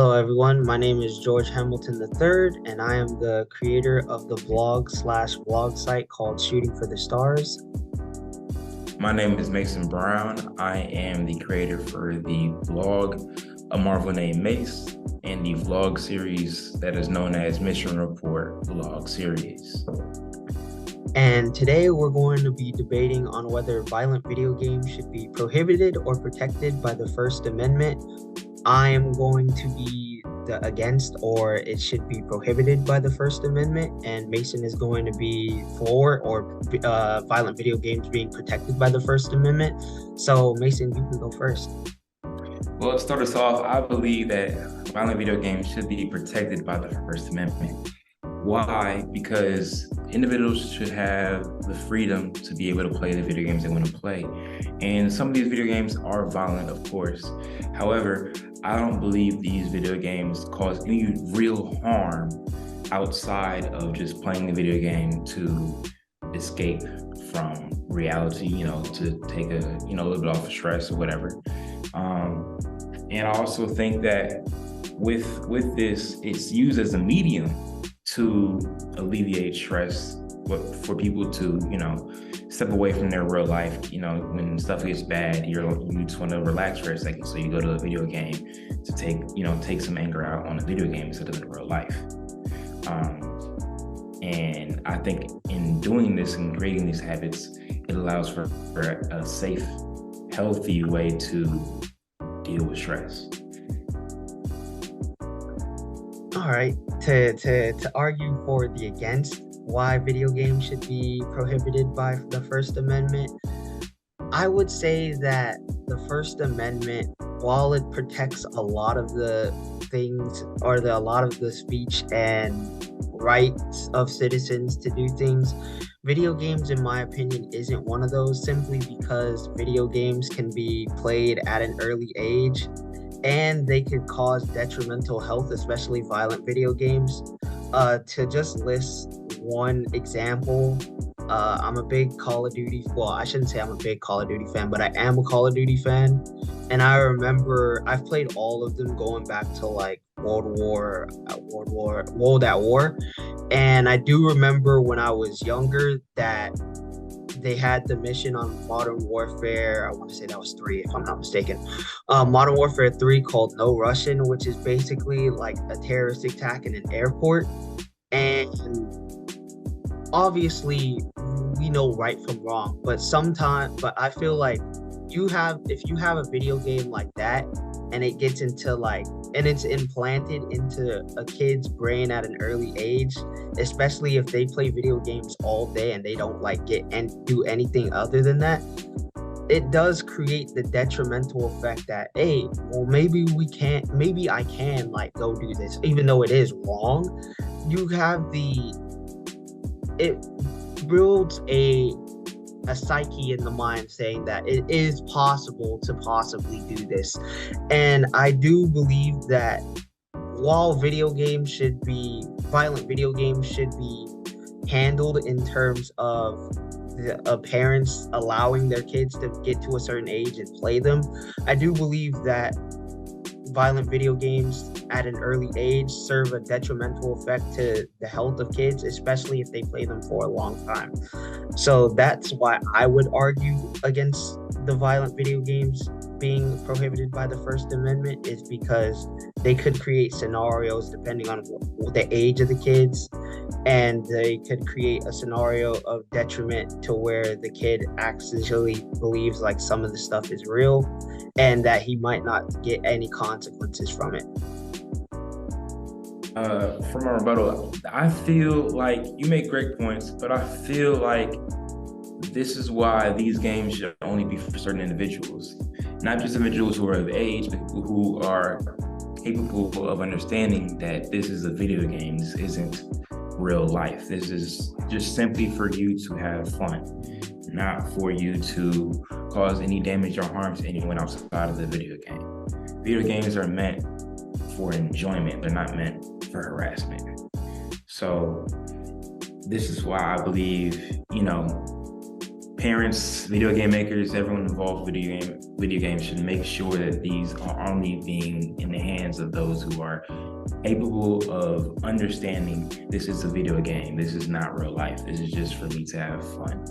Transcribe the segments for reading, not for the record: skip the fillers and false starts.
Hello, everyone. My name is George Hamilton III, and I am the creator of the blog/vlog site called Shooting for the Stars. My name is Mason Brown. I am the creator for the blog A Marvel Named Mace and the vlog series that is known as Mission Report Vlog Series. And today we're going to be debating on whether violent video games should be prohibited or protected by the First Amendment. I am going to be the against, or it should be prohibited by the First Amendment, and Mason is going to be for, or violent video games being protected by the First Amendment. So Mason, you can go first. Well, to start us off, I believe that violent video games should be protected by the First Amendment. Why? Because individuals should have the freedom to be able to play the video games they want to play. And some of these video games are violent, of course. However, I don't believe these video games cause any real harm outside of just playing the video game to escape from reality, to take a little bit off of stress or whatever. And I also think that with this, it's used as a medium to alleviate stress, for people to, step away from their real life. When stuff gets bad, you just want to relax for a second. So you go to a video game to take some anger out on a video game instead of in real life. And I think in doing this and creating these habits, it allows for a safe, healthy way to deal with stress. All right, to argue for the against why video games should be prohibited by the First Amendment, I would say that the First Amendment, while it protects a lot of the things, or a lot of the speech and rights of citizens to do things, video games, in my opinion, isn't one of those, simply because video games can be played at an early age and they could cause detrimental health, especially violent video games. To just list one example, I'm a big Call of Duty, well, I shouldn't say I'm a big Call of Duty fan, but I am a Call of Duty fan. And I remember I've played all of them going back to like World at War. And I do remember when I was younger that they had the mission on Modern Warfare. I want to say that was 3, if I'm not mistaken. Modern Warfare 3, called No Russian, which is basically like a terrorist attack in an airport. And obviously, we know right from wrong, but I feel like if you have a video game like that, and it gets into and it's implanted into a kid's brain at an early age, especially if they play video games all day and they don't get and do anything other than that, it does create the detrimental effect that, hey, well, maybe I can go do this, even though it is wrong. It builds a psyche in the mind saying that it is possible to possibly do this. And I do believe that while violent video games should be handled in terms of the parents allowing their kids to get to a certain age and play them, I do believe that violent video games at an early age serve a detrimental effect to the health of kids, especially if they play them for a long time. So that's why I would argue against the violent video games being prohibited by the First Amendment, is because they could create scenarios depending on the age of the kids, and they could create a scenario of detriment to where the kid actually believes some of the stuff is real and that he might not get any consequences from it. For my rebuttal, I feel like you make great points, but I feel like this is why these games should only be for certain individuals, not just individuals who are of age, but people who are capable of understanding that this is a video game. This isn't real life. This is just simply for you to have fun, not for you to cause any damage or harm to anyone outside of the video game. Video games are meant for enjoyment. They're not meant for harassment. So this is why I believe, parents, video game makers, everyone involved with video games should make sure that these are only being in the hands of those who are capable of understanding this is a video game. This is not real life. This is just for me to have fun.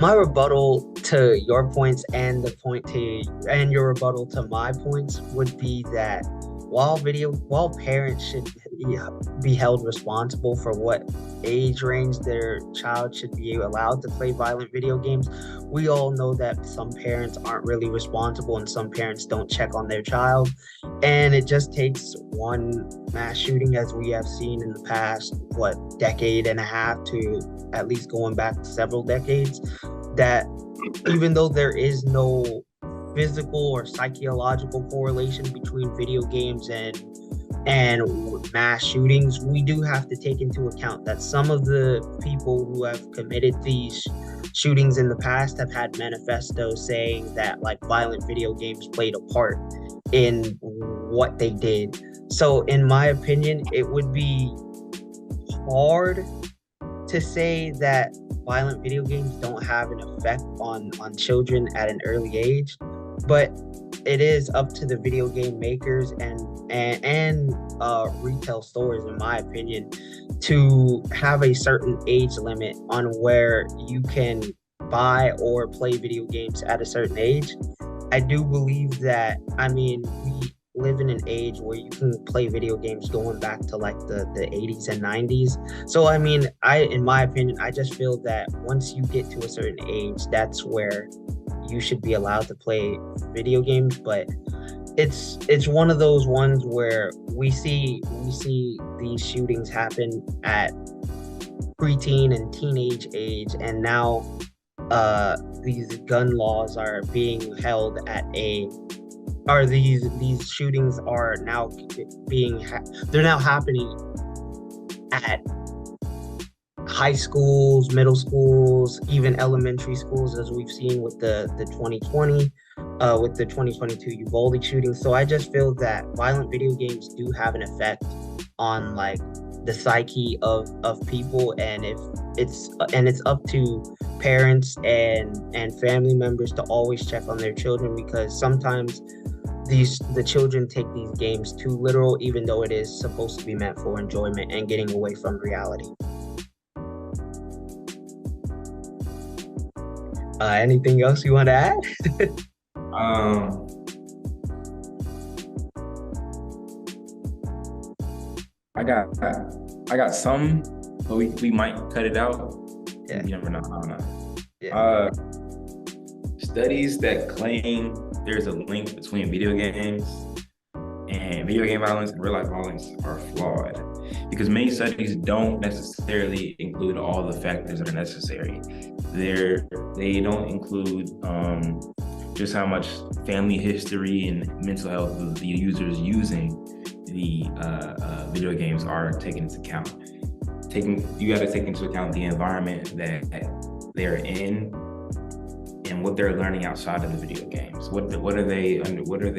My rebuttal to your points and your rebuttal to my points would be that while parents should be held responsible for what age range their child should be allowed to play violent video games, we all know that some parents aren't really responsible and some parents don't check on their child. And it just takes one mass shooting, as we have seen in the past, decade and a half, to at least going back several decades, that even though there is no physical or psychological correlation between video games and mass shootings, we do have to take into account that some of the people who have committed these shootings in the past have had manifestos saying that like violent video games played a part in what they did. So in my opinion, it would be hard to say that violent video games don't have an effect on children at an early age, but it is up to the video game makers and retail stores, in my opinion, to have a certain age limit on where you can buy or play video games at a certain age. I do believe that, I mean, we live in an age where you can play video games going back to like the 80s and 90s. So I mean, in my opinion, I just feel that once you get to a certain age, that's where you should be allowed to play video games. But it's one of those ones where we see these shootings happen at preteen and teenage age, and now these gun laws are being held at these shootings are now they're now happening at high schools, middle schools, even elementary schools, as we've seen with the 2020 with the 2022 Uvalde shooting. So I just feel that violent video games do have an effect on like the psyche of people, and it's up to parents and family members to always check on their children, because sometimes the children take these games too literal, even though it is supposed to be meant for enjoyment and getting away from reality. Anything else you want to add? I got some, but we might cut it out. Yeah. You never know. I don't know. Yeah. Studies that claim there's a link between video games and video game violence and real life violence are flawed, because many studies don't necessarily include all the factors that are necessary. They don't include just how much family history and mental health of the users using the video games are taken into account. You got to take into account the environment that they're in and what they're learning outside of the video games. What are they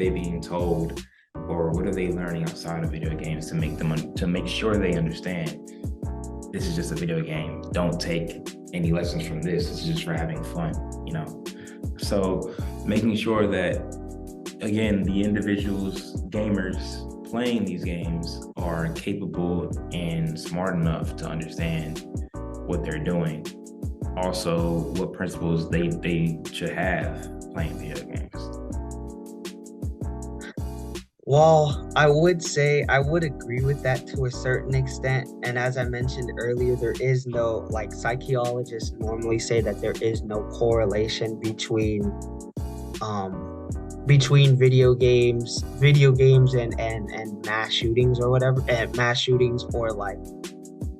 being told, or what are they learning outside of video games to make sure they understand this is just a video game. Don't take any lessons from this. This is just for having fun, you know? So making sure that, again, the individuals, gamers playing these games are capable and smart enough to understand what they're doing. Also, what principles they should have playing video games. Well, I would say I would agree with that to a certain extent. And as I mentioned earlier, there is no, like, psychologists normally say that there is no correlation between video games and mass shootings or whatever, and mass shootings or like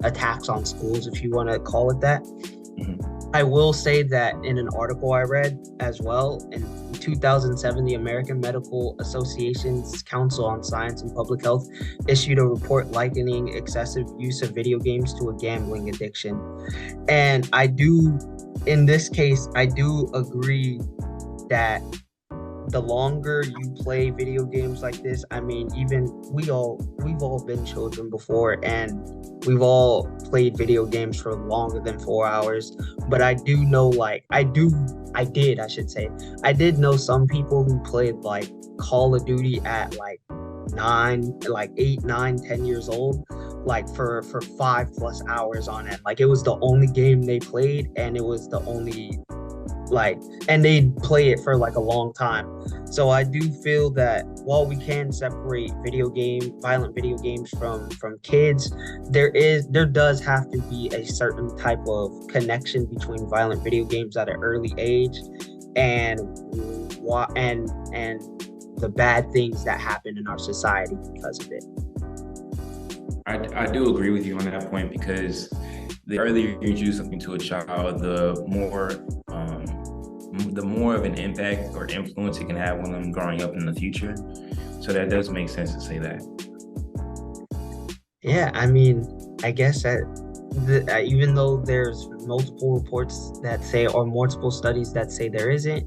attacks on schools, if you want to call it that. Mm-hmm. I will say that in an article I read as well, in 2007, the American Medical Association's Council on Science and Public Health issued a report likening excessive use of video games to a gambling addiction. And in this case, I do agree that the longer you play video games like this, I mean, even we've all been children before, and we've all played video games for longer than 4 hours. But I do know, like, I should say, I did know some people who played like Call of Duty at like 8, 9, 10 years old, like for 5+ hours on end. Like it was the only game they played, and it was the only like and they'd play it for like a long time. So I do feel that while we can separate violent video games from kids, there does have to be a certain type of connection between violent video games at an early age and and the bad things that happen in our society because of it. I do agree with you on that point because the earlier you introduce something to a child, the more of an impact or influence it can have on them growing up in the future. So that does make sense to say that. Yeah, I mean, I guess that even though there's multiple reports that say, or multiple studies that say there isn't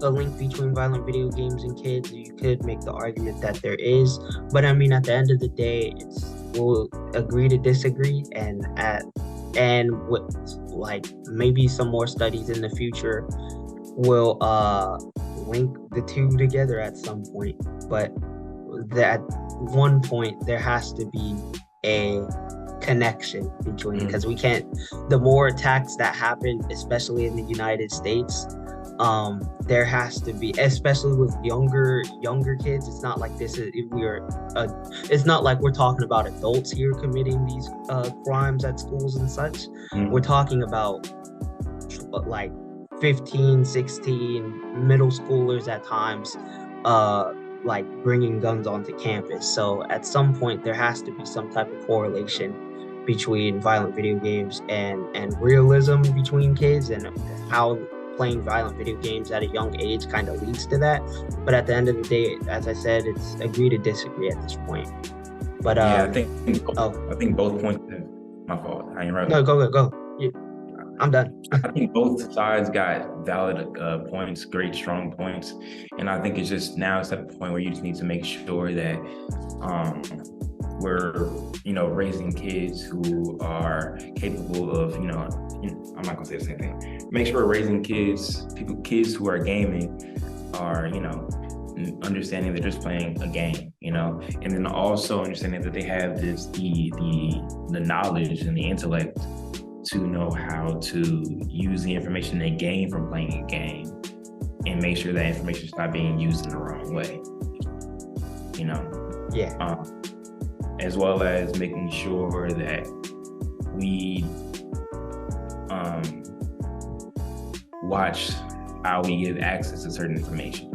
a link between violent video games and kids, you could make the argument that there is. But I mean, at the end of the day, we'll agree to disagree, and with like maybe some more studies in the future will link the two together at some point. But at one point there has to be a connection between, because we can't, the more attacks that happen, especially in the United States, there has to be, especially with younger kids. It's not like it's not like we're talking about adults here committing these crimes at schools and such. We're talking about like 15, 16 middle schoolers at times, like bringing guns onto campus. So at some point there has to be some type of correlation between violent video games and realism between kids, and how playing violent video games at a young age kind of leads to that. But at the end of the day, as I said, it's agree to disagree at this point. But yeah, I think both points. My fault. I interrupted. No, go. I'm done. I think both sides got valid points, great strong points, and I think it's just now it's at the point where you just need to make sure that we're raising kids who are capable of I'm not gonna say the same thing. Make sure we're raising kids who are gaming are understanding that they're just playing a game, and then also understanding that they have the knowledge and the intellect to know how to use the information they gain from playing a game and make sure that information is not being used in the wrong way. Yeah. As well as making sure that we watch how we give access to certain information.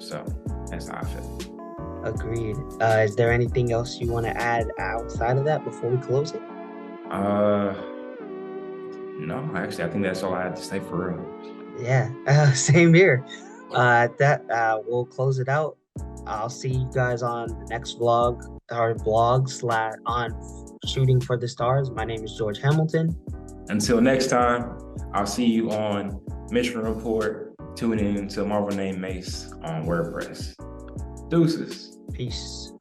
So that's how I feel. Agreed. Is there anything else you want to add outside of that before we close it? No, actually, I think that's all I had to say for real. Yeah, same here. We'll close it out. I'll see you guys on the next vlog or blog / on Shooting for the Stars. My name is George Hamilton. Until next time, I'll see you on Mission Report. Tune in to Marvel Name Mace on WordPress. Deuces. Peace.